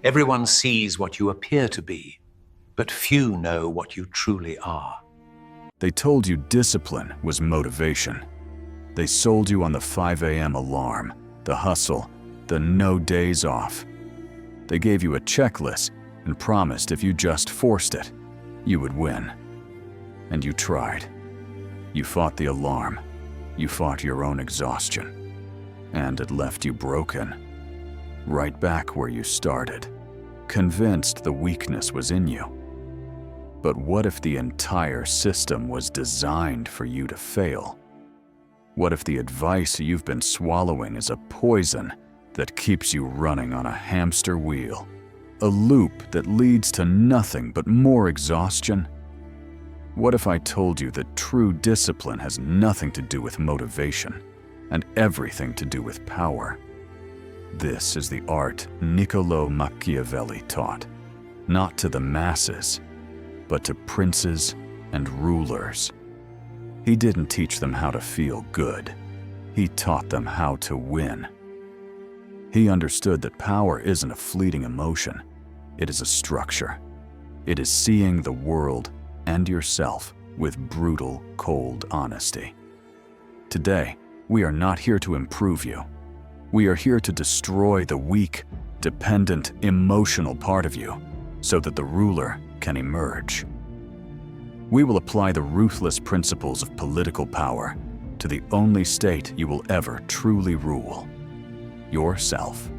Everyone sees what you appear to be, but few know what you truly are. They told you discipline was motivation. They sold you on the 5 a.m. alarm, the hustle, the no days off. They gave you a checklist and promised if you just forced it, you would win. And you tried. You fought the alarm. You fought your own exhaustion. And it left you broken. Right back where you started, convinced the weakness was in you. But what if the entire system was designed for you to fail? What if the advice you've been swallowing is a poison that keeps you running on a hamster wheel? A loop that leads to nothing but more exhaustion? What if I told you that true discipline has nothing to do with motivation and everything to do with power? This is the art Niccolò Machiavelli taught, not to the masses, but to princes and rulers. He didn't teach them how to feel good. He taught them how to win. He understood that power isn't a fleeting emotion. It is a structure. It is seeing the world and yourself with brutal, cold honesty. Today, we are not here to improve you. We are here to destroy the weak, dependent, emotional part of you so that the ruler can emerge. We will apply the ruthless principles of political power to the only state you will ever truly rule: yourself.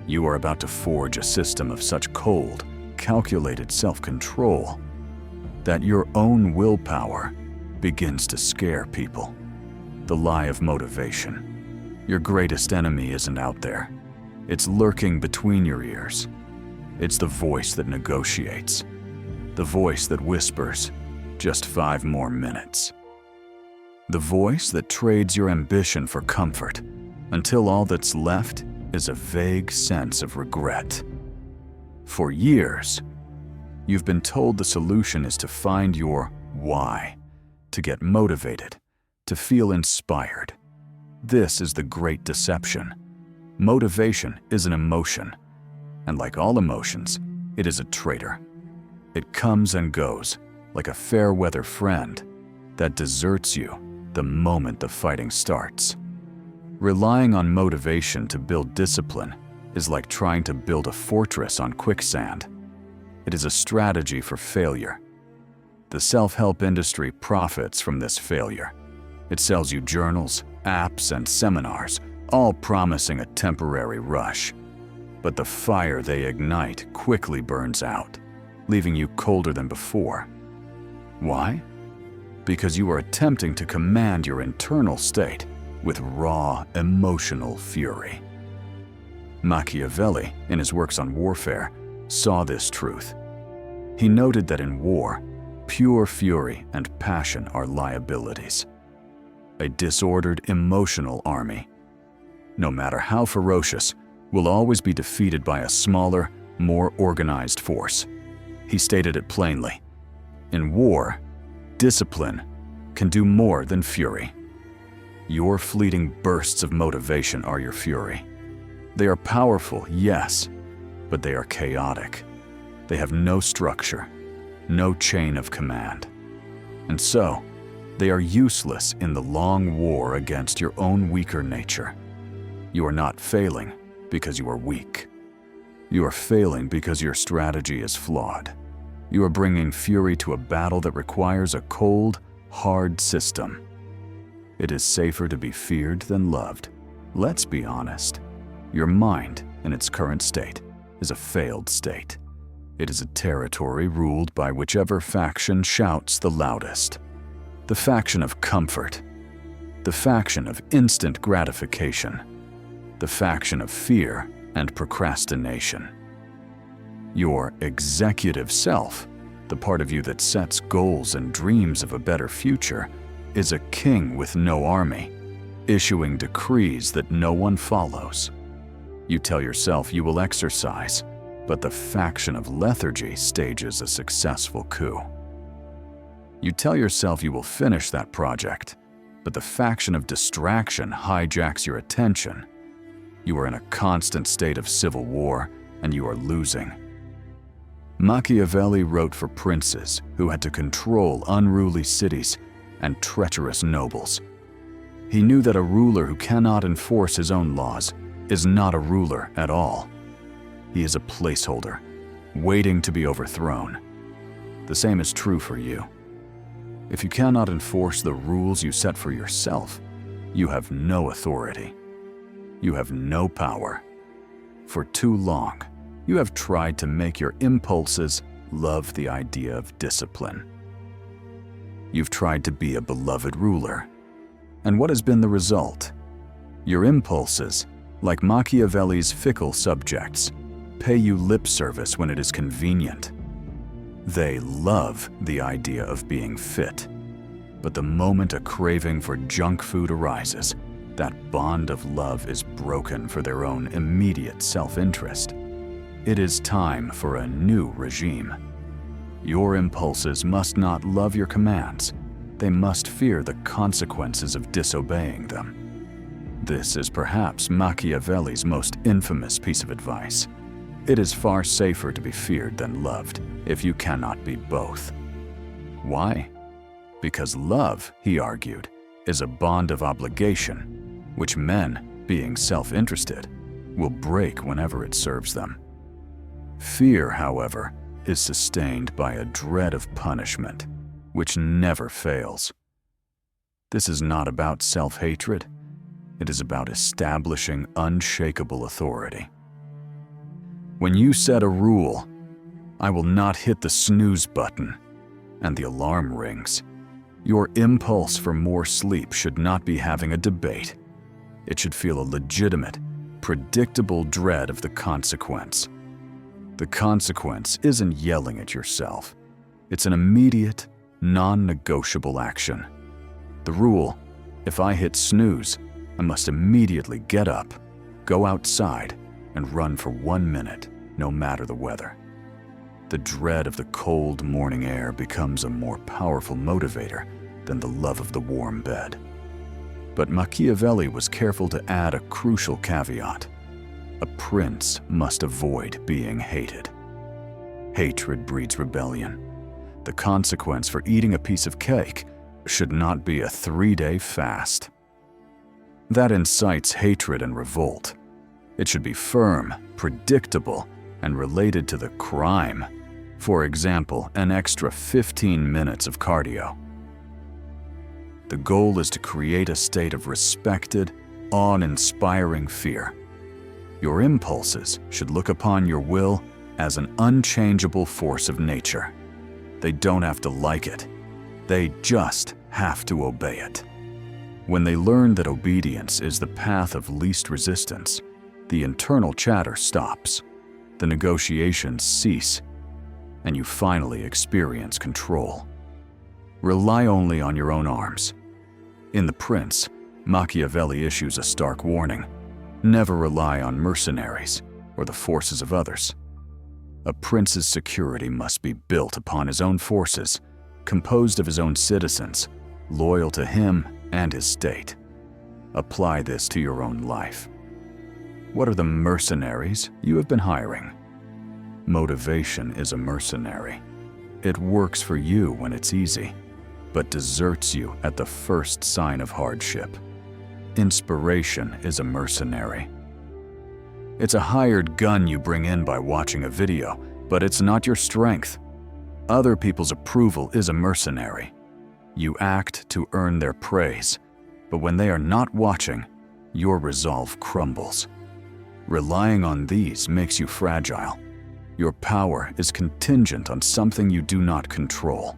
You are about to forge a system of such cold, calculated self-control that your own willpower begins to scare people. The lie of motivation. Your greatest enemy isn't out there. It's lurking between your ears. It's the voice that negotiates. The voice that whispers, "Just 5 more minutes." The voice that trades your ambition for comfort until all that's left is a vague sense of regret. For years, you've been told the solution is to find your why, to get motivated, to feel inspired. This is the great deception. Motivation is an emotion, and like all emotions, it is a traitor. It comes and goes, like a fair-weather friend that deserts you the moment the fighting starts. Relying on motivation to build discipline is like trying to build a fortress on quicksand. It is a strategy for failure. The self-help industry profits from this failure. It sells you journals, apps, and seminars, all promising a temporary rush. But the fire they ignite quickly burns out, leaving you colder than before. Why? Because you are attempting to command your internal state with raw, emotional fury. Machiavelli, in his works on warfare, saw this truth. He noted that in war, pure fury and passion are liabilities. A disordered, emotional army, no matter how ferocious, will always be defeated by a smaller, more organized force. He stated it plainly. In war, discipline can do more than fury. Your fleeting bursts of motivation are your fury. They are powerful, yes, but they are chaotic. They have no structure, no chain of command. And so, they are useless in the long war against your own weaker nature. You are not failing because you are weak. You are failing because your strategy is flawed. You are bringing fury to a battle that requires a cold, hard system. It is safer to be feared than loved. Let's be honest. Your mind, in its current state, is a failed state. It is a territory ruled by whichever faction shouts the loudest. The faction of comfort. The faction of instant gratification. The faction of fear and procrastination. Your executive self, the part of you that sets goals and dreams of a better future, is a king with no army, issuing decrees that no one follows. You tell yourself you will exercise, but the faction of lethargy stages a successful coup. You tell yourself you will finish that project, but the faction of distraction hijacks your attention. You are in a constant state of civil war, and you are losing. Machiavelli wrote for princes who had to control unruly cities and treacherous nobles. He knew that a ruler who cannot enforce his own laws is not a ruler at all. He is a placeholder, waiting to be overthrown. The same is true for you. If you cannot enforce the rules you set for yourself, you have no authority. You have no power. For too long, you have tried to make your impulses love the idea of discipline. You've tried to be a beloved ruler. And what has been the result? Your impulses, like Machiavelli's fickle subjects, pay you lip service when it is convenient. They love the idea of being fit. But the moment a craving for junk food arises, that bond of love is broken for their own immediate self-interest. It is time for a new regime. Your impulses must not love your commands. They must fear the consequences of disobeying them. This is perhaps Machiavelli's most infamous piece of advice. It is far safer to be feared than loved if you cannot be both. Why? Because love, he argued, is a bond of obligation, which men, being self-interested, will break whenever it serves them. Fear, however, is sustained by a dread of punishment, which never fails. This is not about self-hatred. It is about establishing unshakable authority. When you set a rule, I will not hit the snooze button, and the alarm rings, your impulse for more sleep should not be having a debate. It should feel a legitimate, predictable dread of the consequence. The consequence isn't yelling at yourself. It's an immediate, non-negotiable action. The rule, if I hit snooze, I must immediately get up, go outside, and run for 1 minute, no matter the weather. The dread of the cold morning air becomes a more powerful motivator than the love of the warm bed. But Machiavelli was careful to add a crucial caveat. A prince must avoid being hated. Hatred breeds rebellion. The consequence for eating a piece of cake should not be a 3-day fast. That incites hatred and revolt. It should be firm, predictable, and related to the crime. For example, an extra 15 minutes of cardio. The goal is to create a state of respected, awe-inspiring fear. Your impulses should look upon your will as an unchangeable force of nature. They don't have to like it. They just have to obey it. When they learn that obedience is the path of least resistance, the internal chatter stops, the negotiations cease, and you finally experience control. Rely only on your own arms. In The Prince, Machiavelli issues a stark warning. Never rely on mercenaries or the forces of others. A prince's security must be built upon his own forces, composed of his own citizens, loyal to him and his state. Apply this to your own life. What are the mercenaries you have been hiring? Motivation is a mercenary. It works for you when it's easy, but deserts you at the first sign of hardship. Inspiration is a mercenary. It's a hired gun you bring in by watching a video, but it's not your strength. Other people's approval is a mercenary. You act to earn their praise, but when they are not watching, your resolve crumbles. Relying on these makes you fragile. Your power is contingent on something you do not control.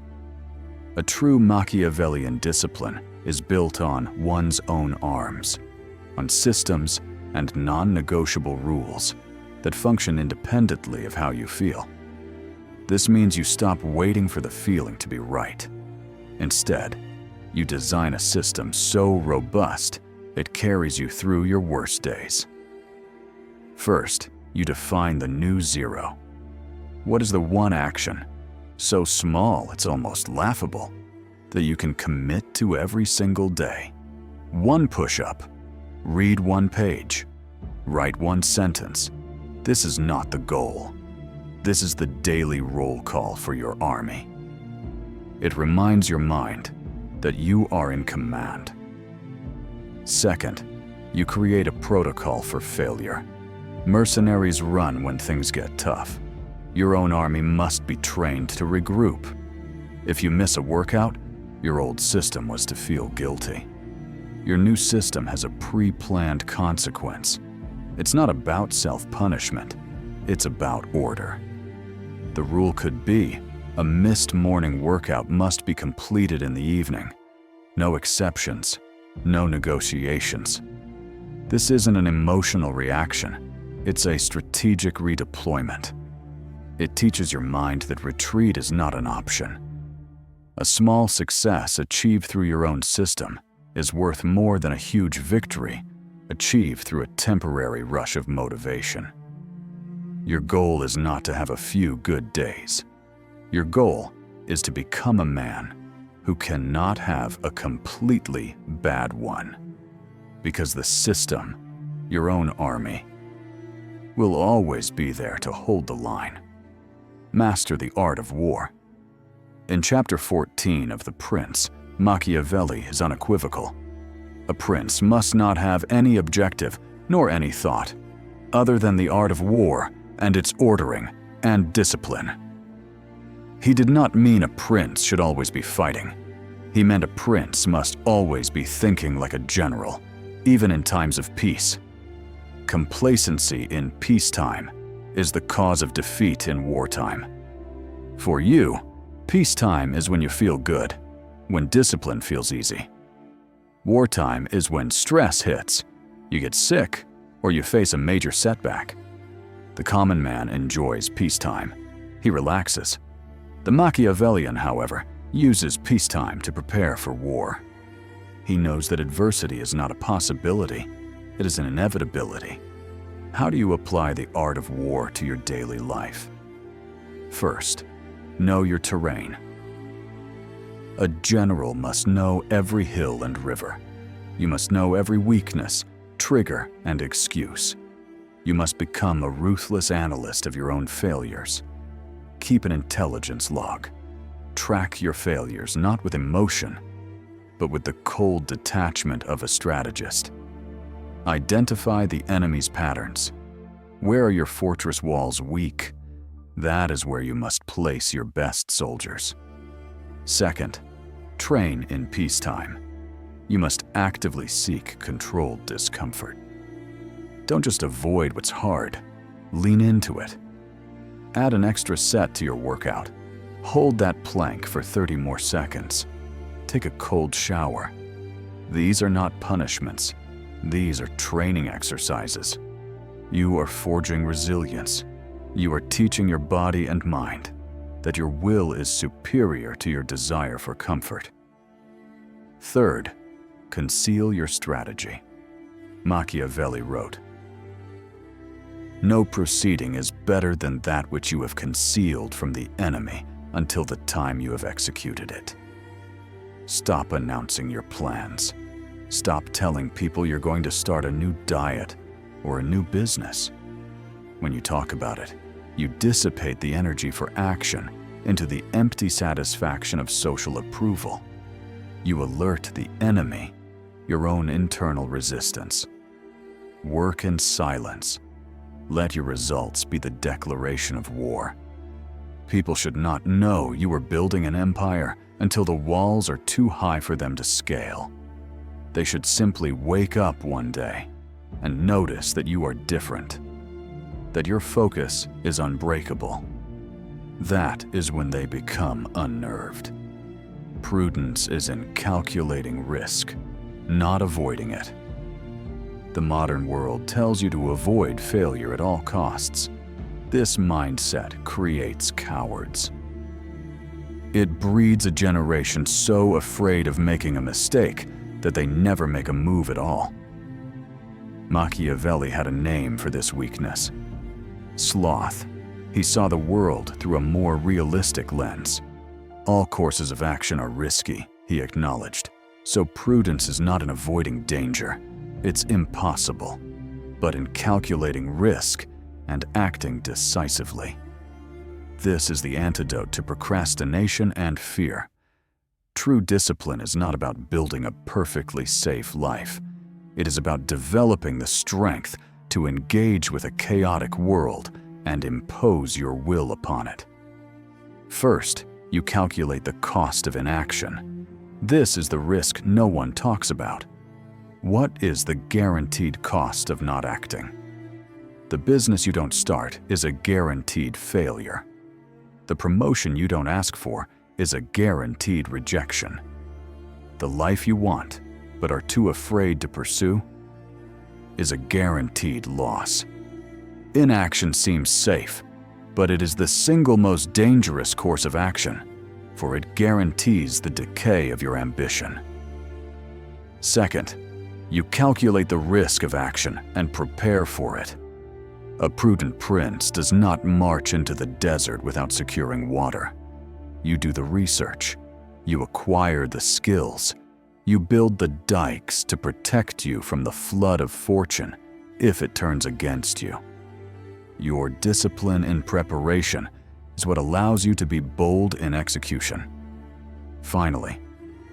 A true Machiavellian discipline is built on one's own arms, on systems and non-negotiable rules that function independently of how you feel. This means you stop waiting for the feeling to be right. Instead, you design a system so robust it carries you through your worst days. First, you define the new zero. What is the one action, so small it's almost laughable, that you can commit to every single day? One push-up, read one page, write one sentence. This is not the goal. This is the daily roll call for your army. It reminds your mind that you are in command. Second, you create a protocol for failure. Mercenaries run when things get tough. Your own army must be trained to regroup. If you miss a workout, your old system was to feel guilty. Your new system has a pre-planned consequence. It's not about self-punishment, it's about order. The rule could be, a missed morning workout must be completed in the evening. No exceptions, no negotiations. This isn't an emotional reaction, it's a strategic redeployment. It teaches your mind that retreat is not an option. A small success achieved through your own system is worth more than a huge victory achieved through a temporary rush of motivation. Your goal is not to have a few good days. Your goal is to become a man who cannot have a completely bad one. Because the system, your own army, will always be there to hold the line. Master the art of war. In chapter 14 of The Prince, Machiavelli is unequivocal. A prince must not have any objective nor any thought other than the art of war and its ordering and discipline. He did not mean a prince should always be fighting. He meant a prince must always be thinking like a general, even in times of peace. Complacency in peacetime is the cause of defeat in wartime. For you, peacetime is when you feel good, when discipline feels easy. Wartime is when stress hits, you get sick, or you face a major setback. The common man enjoys peacetime. He relaxes. The Machiavellian, however, uses peacetime to prepare for war. He knows that adversity is not a possibility, it is an inevitability. How do you apply the art of war to your daily life? First, know your terrain. A general must know every hill and river. You must know every weakness, trigger, and excuse. You must become a ruthless analyst of your own failures. Keep an intelligence log. Track your failures not with emotion, but with the cold detachment of a strategist. Identify the enemy's patterns. Where are your fortress walls weak? That is where you must place your best soldiers. Second, train in peacetime. You must actively seek controlled discomfort. Don't just avoid what's hard, lean into it. Add an extra set to your workout. Hold that plank for 30 more seconds. Take a cold shower. These are not punishments. These are training exercises. You are forging resilience. You are teaching your body and mind that your will is superior to your desire for comfort. Third, conceal your strategy. Machiavelli wrote, "No proceeding is better than that which you have concealed from the enemy until the time you have executed it." Stop announcing your plans. Stop telling people you're going to start a new diet or a new business. When you talk about it, you dissipate the energy for action into the empty satisfaction of social approval. You alert the enemy, your own internal resistance. Work in silence. Let your results be the declaration of war. People should not know you are building an empire until the walls are too high for them to scale. They should simply wake up one day and notice that you are different, that your focus is unbreakable. That is when they become unnerved. Prudence is in calculating risk, not avoiding it. The modern world tells you to avoid failure at all costs. This mindset creates cowards. It breeds a generation so afraid of making a mistake that they never make a move at all. Machiavelli had a name for this weakness: sloth. He saw the world through a more realistic lens. All courses of action are risky, he acknowledged, so prudence is not in avoiding danger. It's impossible. But in calculating risk, and acting decisively. This is the antidote to procrastination and fear. True discipline is not about building a perfectly safe life. It is about developing the strength to engage with a chaotic world and impose your will upon it. First, you calculate the cost of inaction. This is the risk no one talks about. What is the guaranteed cost of not acting? The business you don't start is a guaranteed failure. The promotion you don't ask for is a guaranteed rejection. The life you want, but are too afraid to pursue, is a guaranteed loss. Inaction seems safe, but it is the single most dangerous course of action, for it guarantees the decay of your ambition. Second, you calculate the risk of action and prepare for it. A prudent prince does not march into the desert without securing water. You do the research, you acquire the skills, you build the dikes to protect you from the flood of fortune if it turns against you. Your discipline in preparation is what allows you to be bold in execution. Finally,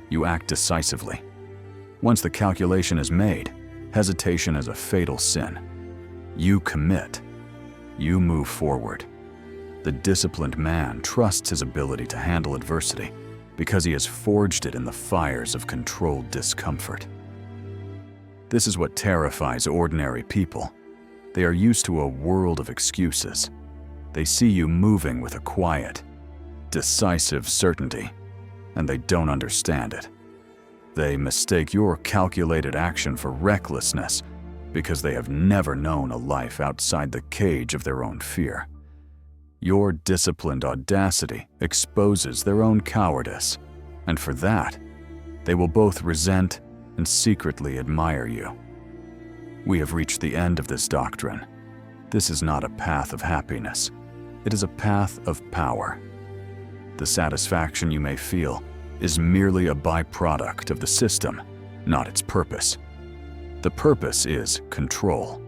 you act decisively. Once the calculation is made, hesitation is a fatal sin. You commit. You move forward. The disciplined man trusts his ability to handle adversity because he has forged it in the fires of controlled discomfort. This is what terrifies ordinary people. They are used to a world of excuses. They see you moving with a quiet, decisive certainty, and they don't understand it. They mistake your calculated action for recklessness because they have never known a life outside the cage of their own fear. Your disciplined audacity exposes their own cowardice, and for that, they will both resent and secretly admire you. We have reached the end of this doctrine. This is not a path of happiness. It is a path of power. The satisfaction you may feel is merely a byproduct of the system, not its purpose. The purpose is control.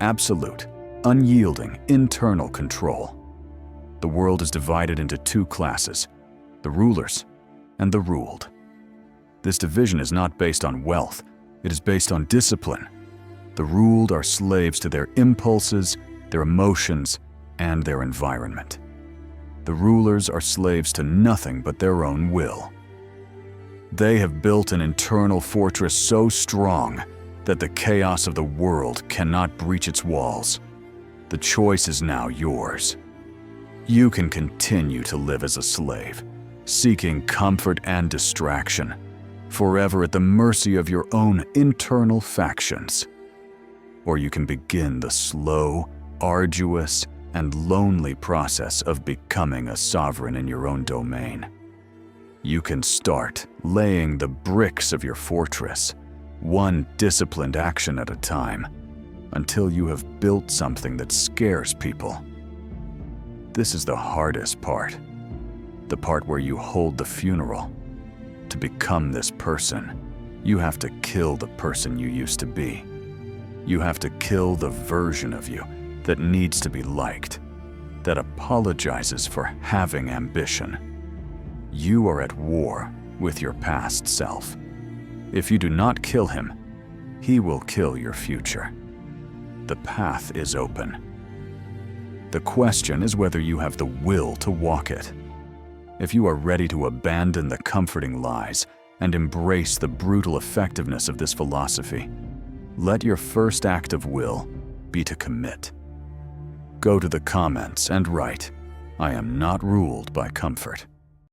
Absolute, unyielding, internal control. The world is divided into two classes, the rulers and the ruled. This division is not based on wealth, it is based on discipline. The ruled are slaves to their impulses, their emotions, and their environment. The rulers are slaves to nothing but their own will. They have built an internal fortress so strong that the chaos of the world cannot breach its walls. The choice is now yours. You can continue to live as a slave, seeking comfort and distraction, forever at the mercy of your own internal factions. Or you can begin the slow, arduous, and lonely process of becoming a sovereign in your own domain. You can start laying the bricks of your fortress, one disciplined action at a time, until you have built something that scares people. This is the hardest part, the part where you hold the funeral. To become this person, you have to kill the person you used to be. You have to kill the version of you that needs to be liked, that apologizes for having ambition. You are at war with your past self. If you do not kill him, he will kill your future. The path is open. The question is whether you have the will to walk it. If you are ready to abandon the comforting lies and embrace the brutal effectiveness of this philosophy, let your first act of will be to commit. Go to the comments and write, "I am not ruled by comfort."